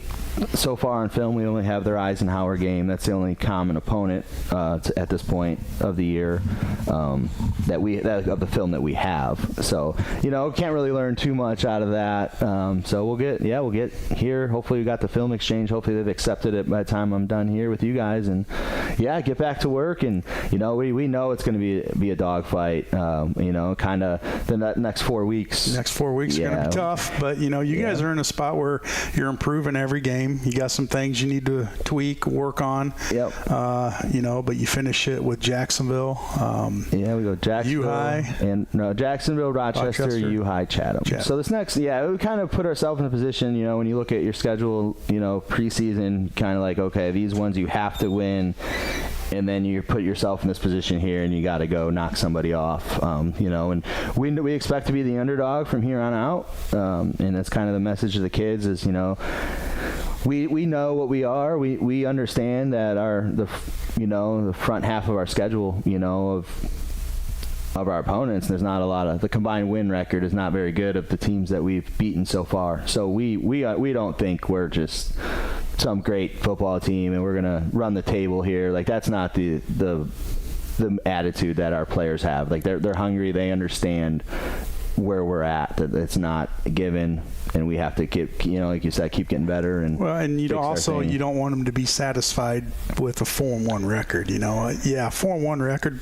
so far on film we only have their Eisenhower game. That's the only common opponent at this point of the year of the film that we have. So can't really learn too much out of that. So we'll get here. Hopefully we got the film exchange. Hopefully they've accepted it by the time I'm done here with you guys, and get back to work. And we know it's going to be a dogfight. Kind of the next 4 weeks. Next 4 weeks are going to be tough, but you guys are in a spot where you're improving every game. You got some things you need to tweak, work on. Yep. But you finish it with Jacksonville. We go Jacksonville, U-High. Jacksonville, Rochester, U-High, Chatham. So this next, we kind of put ourselves in a position. When you look at your schedule, preseason, kind of like, okay, these ones you have to win. And then you put yourself in this position here, and you got to go knock somebody off, and we expect to be the underdog from here on out, and that's kind of the message to the kids is, we know what we are. We understand that the front half of our schedule, of our opponents, there's not a lot of the combined win record is not very good of the teams that we've beaten so far. So we don't think we're just some great football team and we're gonna run the table here. Like that's not the attitude that our players have. Like they're hungry. They understand where we're at. That it's not given, and we have to keep, like you said, keep getting better. And you don't want them to be satisfied with a 4-1 record. 4-1 record.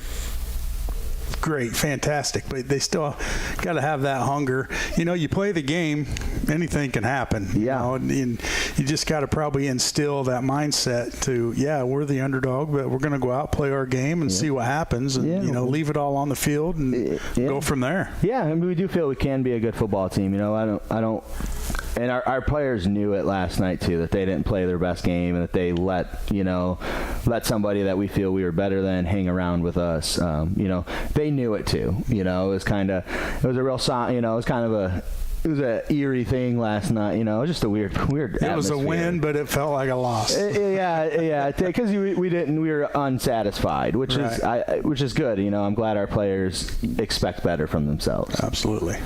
Great, fantastic, but they still got to have that hunger. You play the game, anything can happen. And you just got to probably instill that mindset to, we're the underdog, but we're going to go out, play our game, and see what happens, and leave it all on the field and go from there. Yeah, I mean, we do feel we can be a good football team. I don't. And our players knew it last night too, that they didn't play their best game and that they let somebody that we feel we were better than hang around with us. They knew it too. It was a real sign. It was kind of it was an eerie thing last night. It was just a weird atmosphere. It was a win, but it felt like a loss. Because we were unsatisfied, which is good. I'm glad our players expect better from themselves. Absolutely.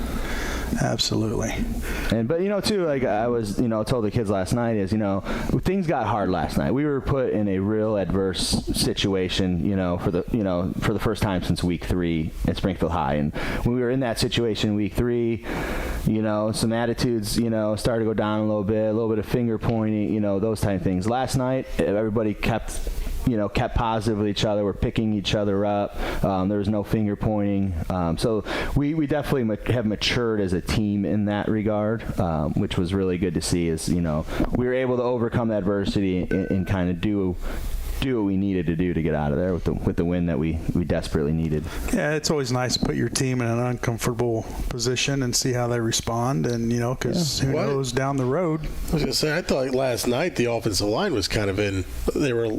But too, like I was told the kids last night is things got hard last night. We were put in a real adverse situation for the first time since week 3 at Springfield High, and when we were in that situation week 3, some attitudes started to go down a little bit of finger pointing, those type of things. Last night everybody kept positive with each other. We're picking each other up. There was no finger pointing. So we definitely have matured as a team in that regard, which was really good to see. Is we were able to overcome adversity and kind of do what we needed to do to get out of there with the win that we desperately needed. Yeah, it's always nice to put your team in an uncomfortable position and see how they respond, and because who knows down the road. I was gonna say, I thought last night the offensive line was kind of they were,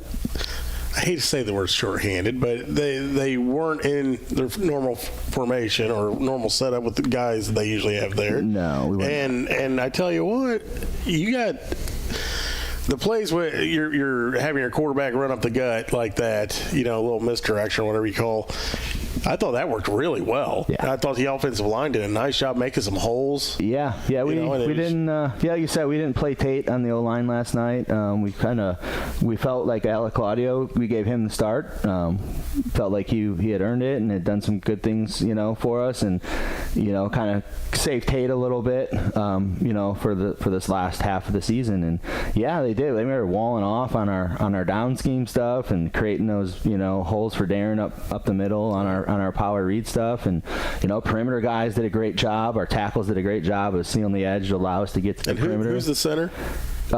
I hate to say the word shorthanded, but they weren't in their normal formation or normal setup with the guys that they usually have there. No, we weren't. And I tell you what, you got the plays where you're having your quarterback run up the gut like that, a little misdirection or whatever you call. I thought that worked really well. Yeah. I thought the offensive line did a nice job making some holes. We didn't. Like you said, we didn't play Tate on the O-line last night. We felt like Alec Claudio. We gave him the start. Felt like he had earned it and had done some good things, for us, and kind of saved Tate a little bit, for this last half of the season. And they did. They were walling off on our down scheme stuff and creating those holes for Darren up the middle on our power read stuff, and perimeter guys did a great job. Our tackles did a great job of sealing the edge to allow us to get to the perimeter. Who's the center?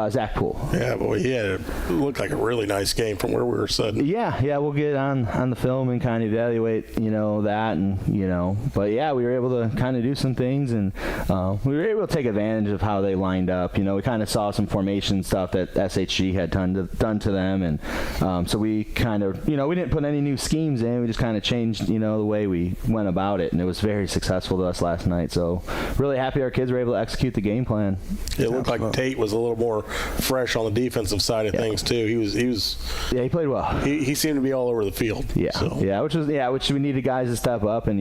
Zach Poole. Yeah, boy, it looked like a really nice game from where we were sitting. Yeah, we'll get on the film and kind of evaluate, that, and but yeah, we were able to kind of do some things, and we were able to take advantage of how they lined up. We kind of saw some formation stuff that SHG had done to them, and so we kind of, we didn't put any new schemes in. We just kind of changed, the way we went about it, and it was very successful to us last night. So really happy our kids were able to execute the game plan. It looked like Tate was a little more fresh on the defensive side of things too. He was. Yeah, he played well. He seemed to be all over the field. Yeah, so. which we needed guys to step up, and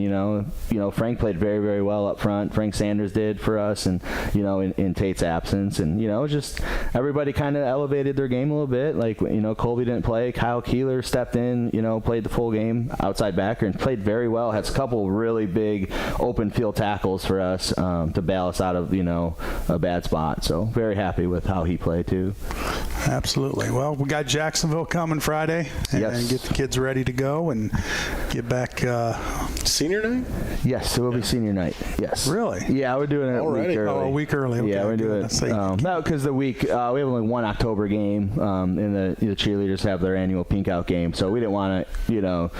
Frank played very, very well up front. Frank Sanders did for us, and in Tate's absence, and just everybody kind of elevated their game a little bit. Like Colby didn't play, Kyle Keeler stepped in, played the full game outside backer and played very well. Had a couple really big open field tackles for us to bail us out of a bad spot. So very happy with how he played too. Absolutely. Well, we got Jacksonville coming Friday, and get the kids ready to go and get back. Senior night? Yes, it will be senior night. Yes. Really? Yeah, we're doing it Already? A week early. Okay, yeah, we're doing it. No, because the week we have only one October game, and the cheerleaders have their annual pink out game, so we didn't want to,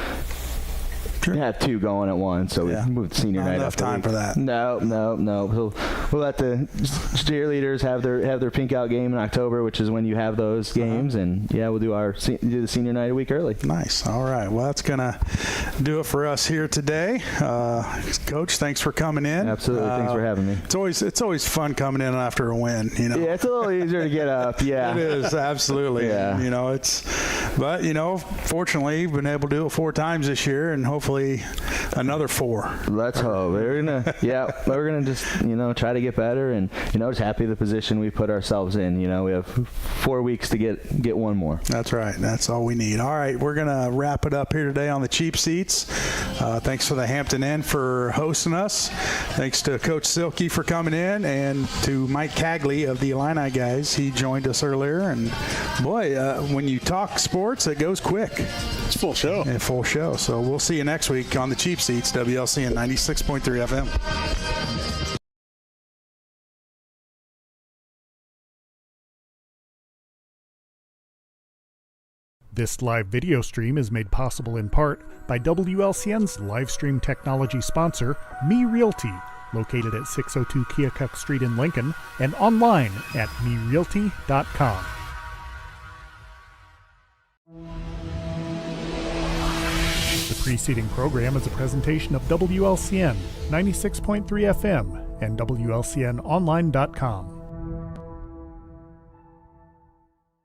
have two going at once, so we moved senior night. Not enough time for that. No. We'll let the cheerleaders have their pink out game in October, which is when you have those games, and we'll do the senior night a week early. Nice. All right. Well, that's gonna do it for us here today. Coach, thanks for coming in. Absolutely. Thanks for having me. It's always fun coming in after a win. Yeah, it's a little easier to get up. Yeah, it is absolutely. Yeah. But fortunately, we've been able to do it 4 times this year, and hopefully another 4. Let's hope. We're gonna just try to get better, and just happy the position we put ourselves in. We have 4 weeks to get one more. That's right. That's all we need. All right, we're gonna wrap it up here today on the cheap seats. Thanks for the Hampton Inn for hosting us. Thanks to Coach Silkey for coming in, and to Mike Cagley of the Illini guys. He joined us earlier, and boy, when you talk sports, it goes quick. It's full show. Yeah, full show. So we'll see you next week on the cheap seats, WLCN 96.3 FM. This live video stream is made possible in part by WLCN's live stream technology sponsor, Me Realty, located at 602 Keokuk Street in Lincoln, and online at merealty.com. The preceding program is a presentation of WLCN 96.3 FM and WLCNonline.com.